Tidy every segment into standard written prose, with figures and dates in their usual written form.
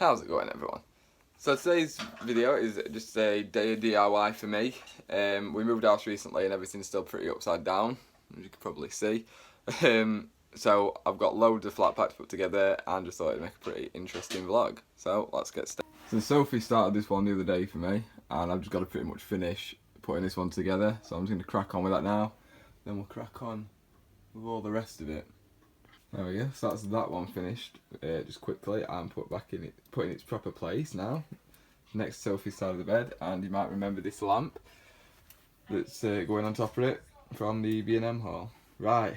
How's it going, everyone? So today's video is just a day of DIY for me. We moved house recently and everything's still pretty upside down, as you can probably see. So I've got loads of flat packs put together and just thought it'd make a pretty interesting vlog. So let's get started. So Sophie started this one the other day for me and I've just got to pretty much finish putting this one together. So I'm just going to crack on with that now. Then we'll crack on with all the rest of it. There we go, so that's that one finished just quickly and put in its proper place now, next to Sophie's side of the bed. And you might remember this lamp that's going on top of it from the B&M haul. Right,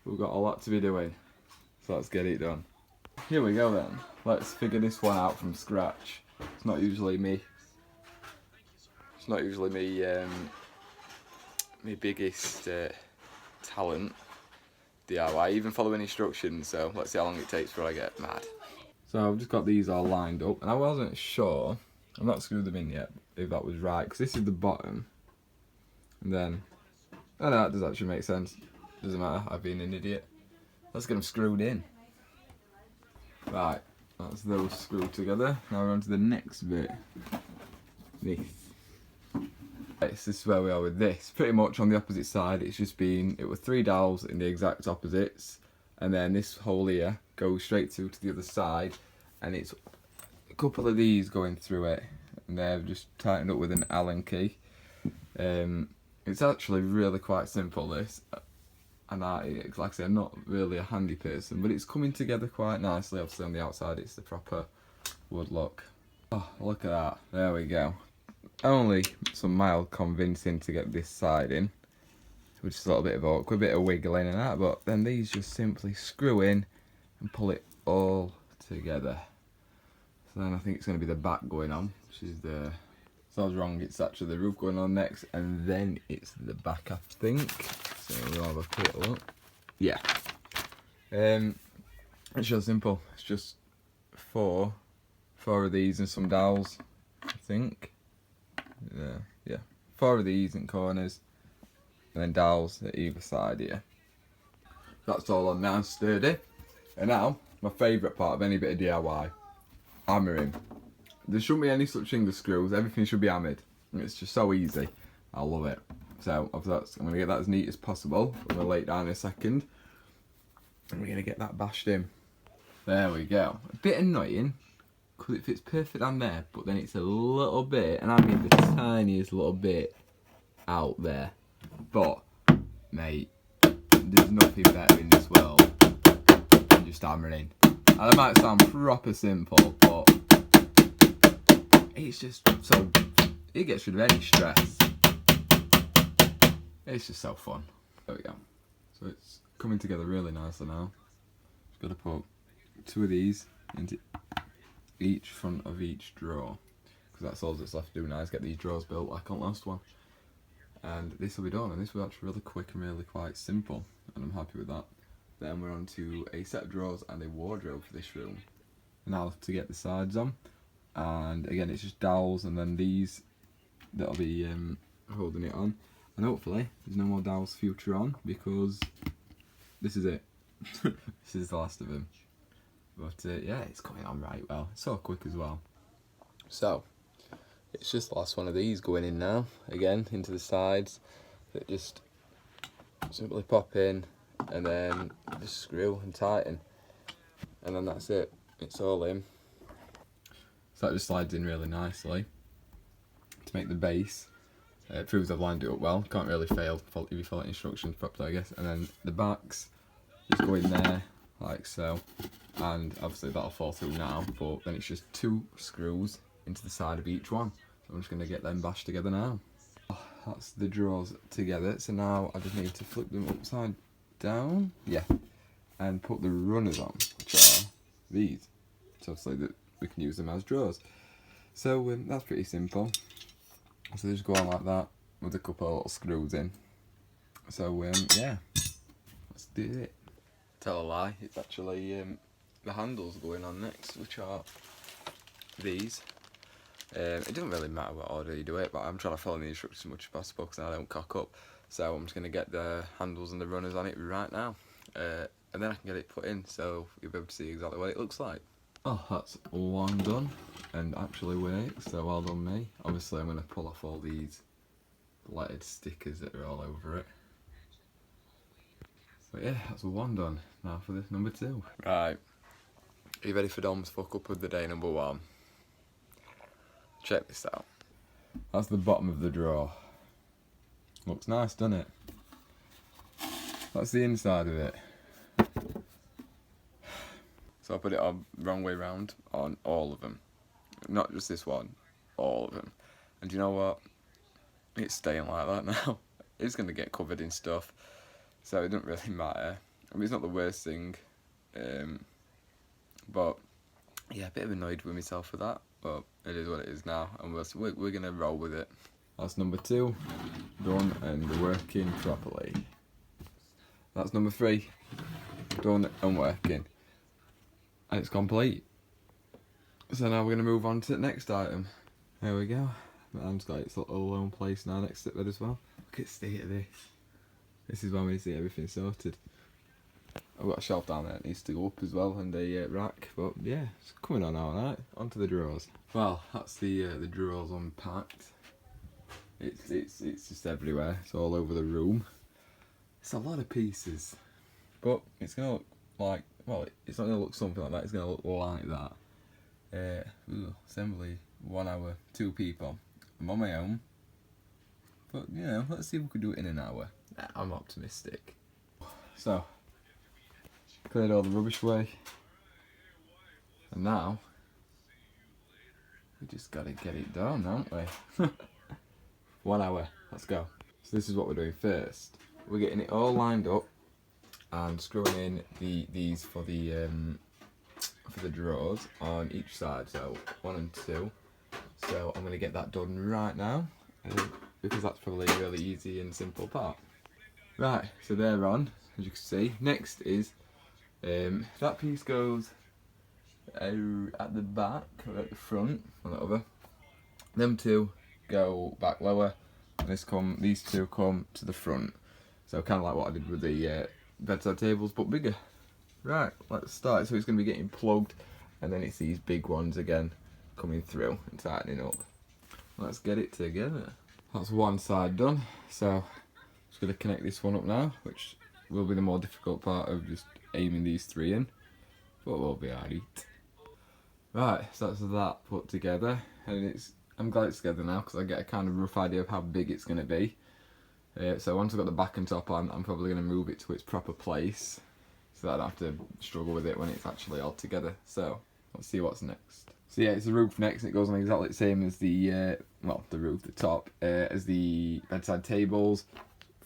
we've got a lot to be doing, so let's get it done. Here we go then, let's figure this one out from scratch. It's not usually me my biggest talent, DIY, even following instructions, so let's see how long it takes before I get mad. So I've just got these all lined up and I wasn't sure, I've not screwed them in yet, if that was right, because this is the bottom and then, oh no, that does actually make sense, doesn't matter, I've been an idiot. Let's get them screwed in. Right, that's those screwed together. Now we're on to the next bit, this. Right, so this is where we are with this. Pretty much on the opposite side, it were 3 dowels in the exact opposites, and then this hole here goes straight to the other side, and it's a couple of these going through it, and they're just tightened up with an Allen key. It's actually really quite simple, this, and like I say, I'm not really a handy person, but it's coming together quite nicely. Obviously on the outside it's the proper wood look. Oh, look at that, there we go. Only some mild convincing to get this side in, which is a little bit of awkward, bit of wiggling and that, but then these just simply screw in and pull it all together. So then I think it's going to be the back going on, which is so I was wrong, it's actually the roof going on next, and then it's the back, I think. So we'll have a quick look. Yeah. It's just simple, it's just four of these and some dowels, I think. Yeah, 4 of these in corners and then dowels at either side here. That's all on now, sturdy. And now, my favourite part of any bit of DIY, hammering. There shouldn't be any such thing as screws, everything should be hammered. It's just so easy, I love it. So I'm going to get that as neat as possible. I'm going to lay it down in a second and we're going to get that bashed in. There we go. A bit annoying, because it fits perfect on there, but then it's a little bit, and I mean the tiniest little bit out there. But, mate, there's nothing better in this world than just hammering. And it might sound proper simple, but it's just so, it gets rid of any stress. It's just so fun. There we go. So it's coming together really nicely now. Just got to put 2 of these into each front of each drawer, because that's all that's left to do now, is get these drawers built like on the last one, and this will be done, and this will be actually really quick and really quite simple, and I'm happy with that. Then we're on to a set of drawers and a wardrobe for this room. Now I'll have to get the sides on, and again it's just dowels and then these that'll be holding it on, and hopefully there's no more dowels future on, because this is it. This is the last of them. But yeah, it's coming on right well. It's so quick as well. So, it's just the last one of these going in now. Again, into the sides. That just simply pop in and then just screw and tighten. And then that's it. It's all in. So that just slides in really nicely to make the base. It proves I've lined it up well. Can't really fail if you follow instructions properly, I guess. And then the backs just go in there like so. And obviously that'll fall through now, but then it's just 2 screws into the side of each one. So I'm just going to get them bashed together now. Oh, that's the drawers together, so now I just need to flip them upside down, yeah, and put the runners on, which are these, so obviously that we can use them as drawers. So that's pretty simple. So they just go on like that with a couple of little screws in. So yeah, let's do it. Tell a lie, it's actually the handles going on next, which are these. It doesn't really matter what order you do it, but I'm trying to follow the instructions as much as possible because I don't cock up. So I'm just going to get the handles and the runners on it right now, and then I can get it put in, so you'll be able to see exactly what it looks like. Oh, that's one done and actually works, so well done me. Obviously I'm going to pull off all these lettered stickers that are all over it. But yeah, that's one done. Now for this number 2. Right, are you ready for Dom's fuck up of the day number 1? Check this out. That's the bottom of the drawer. Looks nice, doesn't it? That's the inside of it. So I put it on wrong way round on all of them. Not just this one, all of them. And you know what? It's staying like that now. It's going to get covered in stuff, so it doesn't really matter. I mean, it's not the worst thing, but yeah, a bit of annoyed with myself for that, but it is what it is now, and we're going to roll with it. That's number 2, done and working properly. That's number 3, done and working. And it's complete. So now we're going to move on to the next item. There we go. Man's got its little alone place now next to it as well. Look at the state of this. This is when we see everything sorted. I've got a shelf down there that needs to go up as well, and a rack, but yeah, it's coming on alright. Onto the drawers. Well, that's the drawers unpacked. It's just everywhere. It's all over the room. It's a lot of pieces, but it's gonna look like, well, it's not gonna look something like that. It's gonna look like that. Assembly 1 hour, 2 people. I'm on my own, but you know, let's see if we can do it in an hour. I'm optimistic. So, cleared all the rubbish away, and now we just gotta get it done, don't we? 1 hour, let's go. So this is what we're doing first. We're getting it all lined up and screwing in these for the drawers on each side, so 1 and 2. So I'm going to get that done right now, because that's probably a really easy and simple part. Right, so they're on, as you can see. Next is, that piece goes at the back, or at the front, or whatever. Them 2 go back lower, and these 2 come to the front. So kind of like what I did with the bedside tables, but bigger. Right, let's start. So it's going to be getting plugged, and then it's these big ones again coming through and tightening up. Let's get it together. That's one side done, so just going to connect this one up now, which will be the more difficult part of just aiming these 3 in, but we'll be alright. Right, so that's that put together, and I'm glad it's together now because I get a kind of rough idea of how big it's going to be. So once I've got the back and top on, I'm probably going to move it to its proper place, so that I don't have to struggle with it when it's actually all together. So let's see what's next. So yeah, it's the roof next, and it goes on exactly the same as the roof, the top, as the bedside tables.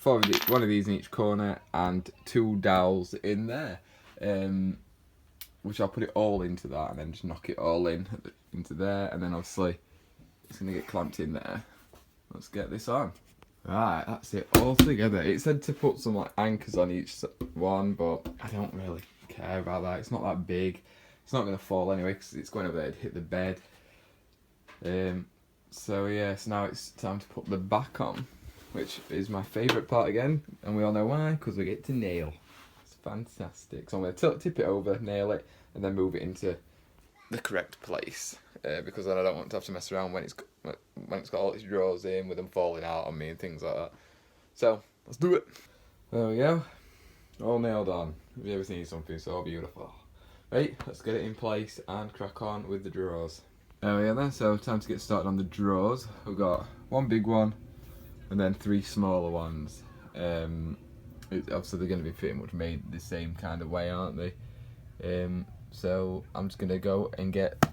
1 of these in each corner, and 2 dowels in there, which I'll put it all into that, and then just knock it all into there, and then obviously it's going to get clamped in there. Let's get this on. Right, that's it all together. It said to put some like anchors on each one, but I don't really care about that. It's not that big. It's not going to fall anyway because it's going over there to hit the bed. So yeah, so now it's time to put the back on, which is my favourite part again, and we all know why, because we get to nail. It's fantastic. So I'm going to tip it over, nail it, and then move it into the correct place, because then I don't want to have to mess around when it's got all its drawers in with them falling out on me and things like that. So let's do it. There we go, all nailed on. Have you ever seen something so beautiful? Right, let's get it in place and crack on with the drawers. There we are then, so time to get started on the drawers. We've got 1 big one and then 3 smaller ones. Obviously they're going to be pretty much made the same kind of way, aren't they? So I'm just going to go and get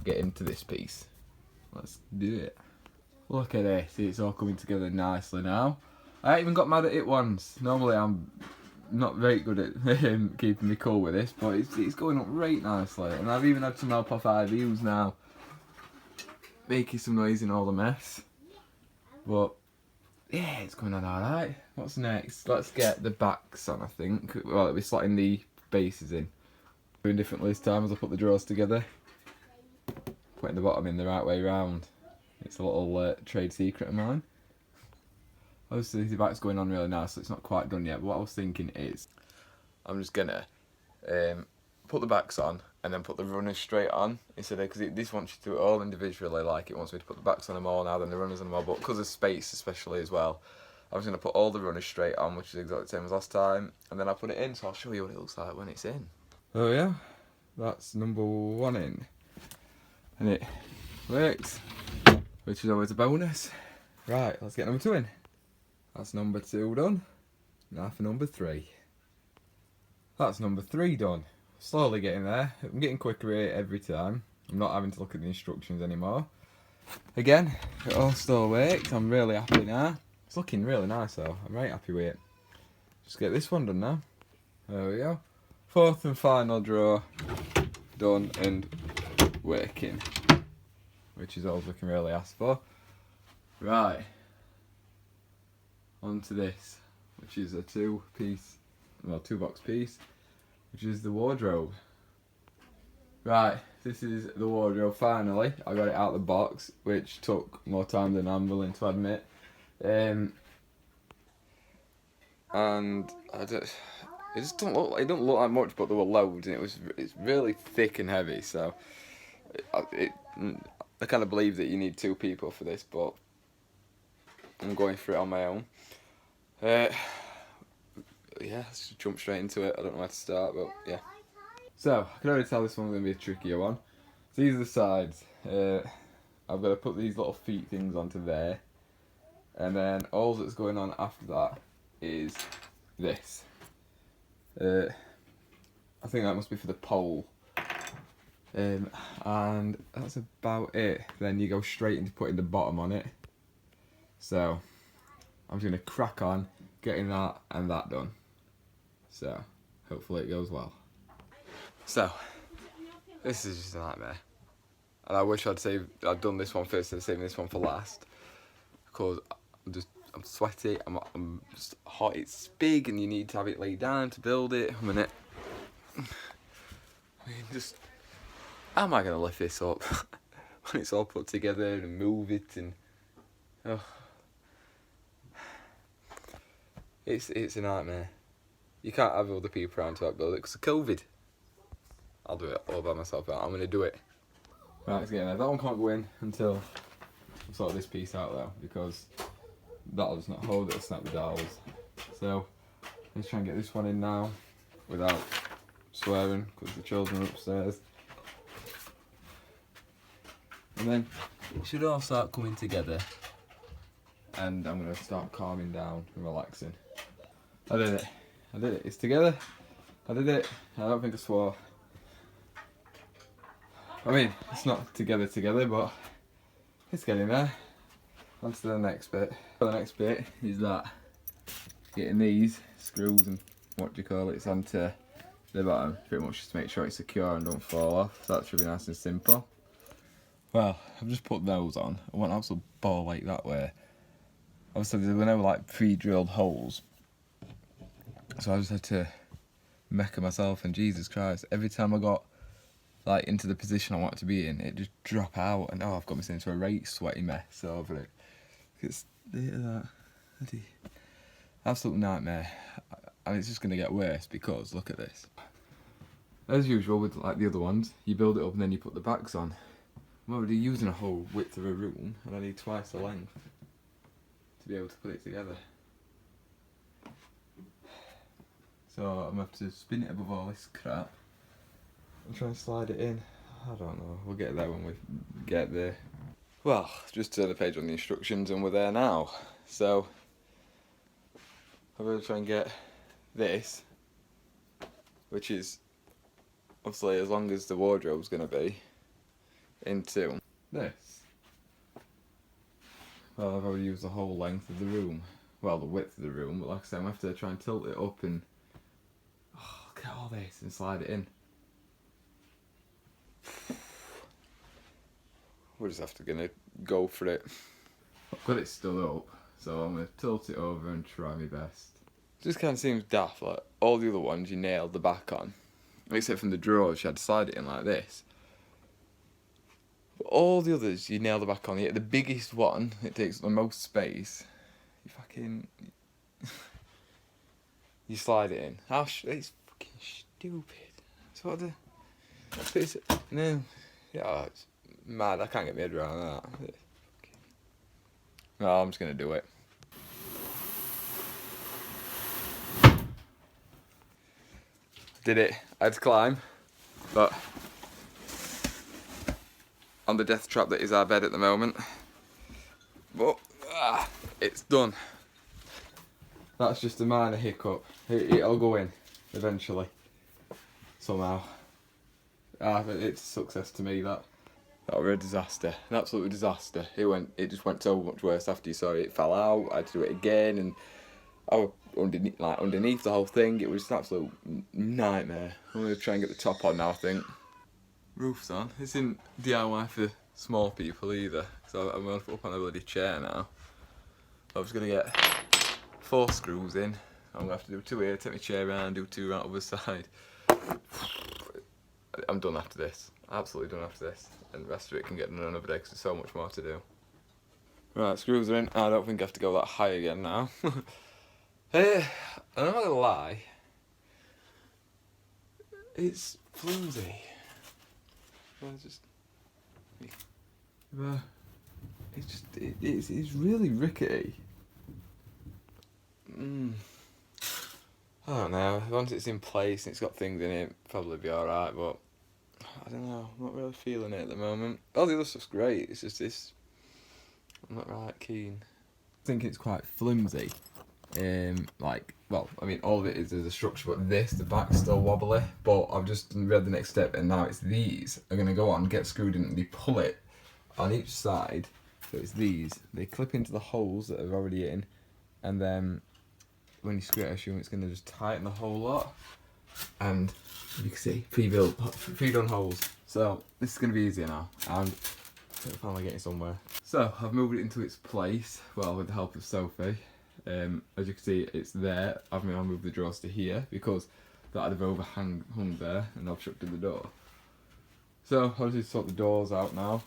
into this piece. Let's do it. Look at this, it's all coming together nicely now. I ain't even got mad at it once. Normally I'm not very good at keeping me cool with this, but it's going up right nicely. And I've even had some help off IVs now, making some noise in all the mess. But yeah, it's going on alright. What's next? Let's get the backs on, I think. Well, it'll be slotting the bases in. Doing differently this time as I put the drawers together. Putting the bottom in the right way round. It's a little trade secret of mine. Obviously the back's going on really nice, so it's not quite done yet, but what I was thinking is I'm just gonna put the backs on and then put the runners straight on instead of, because this wants you to do it all individually, like it wants me to put the backs on them all now, then the runners on them all, but because of space especially as well, I was going to put all the runners straight on, which is exactly the same as last time, and then I put it in, so I'll show you what it looks like when it's in. Oh yeah, that's number 1 in, and it works, which is always a bonus. Right, let's get number 2 in. That's number 2 done. Now for number 3. That's number 3 done. Slowly getting there. I'm getting quicker at it every time. I'm not having to look at the instructions anymore. Again, it all still works. I'm really happy now. It's looking really nice though. I'm right happy with it. Just get this one done now. There we go. 4th and final drawer done and working, which is all we can really ask for. Right, on to this, which is a 2-box piece, which is the wardrobe. Right, this is the wardrobe finally. I got it out of the box, which took more time than I'm willing to admit. And it just don't look like much, but there were loads, and it's really thick and heavy. So I kind of believe that you need 2 people for this, but I'm going through it on my own. Yeah, let's just jump straight into it. I don't know where to start, but yeah. So I can already tell this one's gonna be a trickier one. So these are the sides. I've got to put these little feet things onto there. And then all that's going on after that is this. I think that must be for the pole. And that's about it. Then you go straight into putting the bottom on it. So I'm just going to crack on getting that and that done. So hopefully it goes well. So this is just a nightmare. And I wish I'd done this one first and saving this one for last. Because I'm sweaty, I'm just hot, it's big and you need to have it laid down to build it. I mean, how am I going to lift this up when it's all put together and move it and, oh. It's a nightmare. You can't have other people around to help build it because of COVID. I'll do it all by myself, I'm going to do it. Right, it's getting there. That one can't go in until I sort this piece out though, because that'll just not hold it, it'll snap the dowels. So let's try and get this one in now without swearing because the children are upstairs. And then it should all start coming together and I'm going to start calming down and relaxing. I did it. It's together. I did it. I don't think I swore. I mean, it's not together, but it's getting there. On to the next bit. The next bit is that getting these screws and what do you call it, onto the bottom, pretty much just to make sure it's secure and don't fall off. So that should be nice and simple. Well, I've just put those on. I want an absolute ball like that way. Obviously there were no like pre-drilled holes, so I just had to mecha myself, and Jesus Christ, every time I got like into the position I wanted to be in, it just drop out, and I've got myself into a right sweaty mess over it. It's that bloody absolute nightmare, and it's just going to get worse because look at this. As usual with like the other ones, you build it up and then you put the backs on. I'm already using a whole width of a room, and I need twice the length to be able to put it together. So I'm going to have to spin it above all this crap and try and slide it in. I don't know, we'll get there when we get there. Well, just turn the page on the instructions and we're there now. So I'm going to try and get this, which is obviously as long as the wardrobe's going to be, into this. Well, I've already used the whole length of the room. Well, the width of the room, but like I said, I'm going to have to try and tilt it up and look at all this and slide it in. We're just gonna go for it. I've got it stood up, so I'm gonna tilt it over and try my best. It just kind of seems daft, like all the other ones you nailed the back on, except from the drawers you had to slide it in like this. But all the others you nail the back on, yet the biggest one, it takes the most space, you slide it in. It's fucking stupid. So No. Yeah, it's mad. I can't get my head around that. No, I'm just gonna do it. Did it. I had to climb, but on the death trap that is our bed at the moment. But it's done. That's just a minor hiccup. It'll go in eventually, somehow. But it's a success to me. That was a disaster, an absolute disaster. It just went so much worse after you saw it. It fell out. I had to do it again, and I was underneath the whole thing. It was an absolute nightmare. I'm gonna try and get the top on now, I think. Roof's on. It's in DIY for small people either. So I'm gonna put up on a bloody chair now. I'm just gonna get 4 screws in. I'm gonna have to do 2 here, take my chair around, do 2 around the other side. I'm done after this. Absolutely done after this. And the rest of it can get done another day because there's so much more to do. Right, screws are in. I don't think I have to go that high again now. I'm not gonna lie. It's flimsy. It's really rickety. I don't know. Once it's in place and it's got things in it, probably be alright. But I don't know. I'm not really feeling it at the moment. All the other stuff's great. It's just this. I'm not right keen. I think it's quite flimsy. Well, I mean, all of it is a structure, but the back's still wobbly. But I've just read the next step, and now it's these are gonna go on, get screwed in, and they pull it on each side. So it's these. They clip into the holes that are already in, and then when you screw it, I assume it's gonna just tighten the whole lot. And you can see pre-done holes. So this is gonna be easier now. And I'm finally getting somewhere. So I've moved it into its place. Well, with the help of Sophie. As you can see, it's there. I've moved the drawers to here because that would have hung there and obstructed the door. So I'll just sort the doors out now.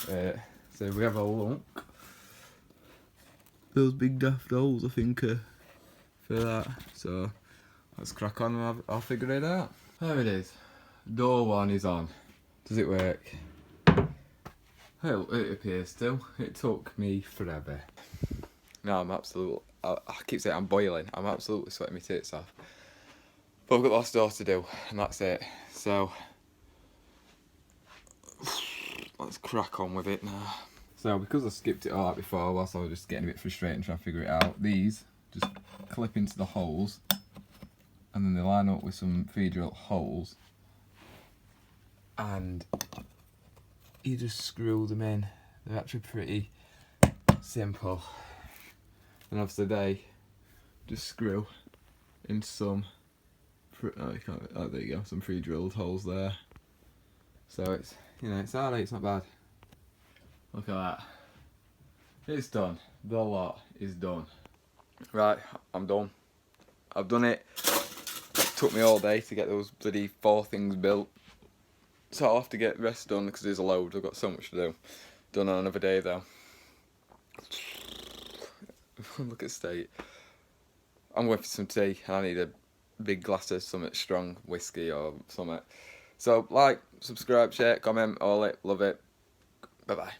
So we have a look. Those big daft holes, I think, for that. So let's crack on and I'll figure it out. There it is. Door 1 is on. Does it work? Well, it appears to. It took me forever. No, I keep saying I'm boiling. I'm absolutely sweating my tits off. But I've got the last door to do, and that's it. So let's crack on with it now. So because I skipped it all out before, whilst I was just getting a bit frustrated and trying to figure it out, these just clip into the holes, and then they line up with some pre-drilled holes, and you just screw them in. They're actually pretty simple. And obviously they just screw in some, there you go, some pre-drilled holes there. So it's, it's alright, it's not bad. Look at that. It's done. The lot is done. Right, I'm done. I've done it. It took me all day to get those bloody 4 things built. So I'll have to get the rest done because there's a load. I've got so much to do. Done on another day though. Look at state. I'm going for some tea and I need a big glass of something strong, whiskey or something. So like, subscribe, share, comment, all it, love it. Bye bye.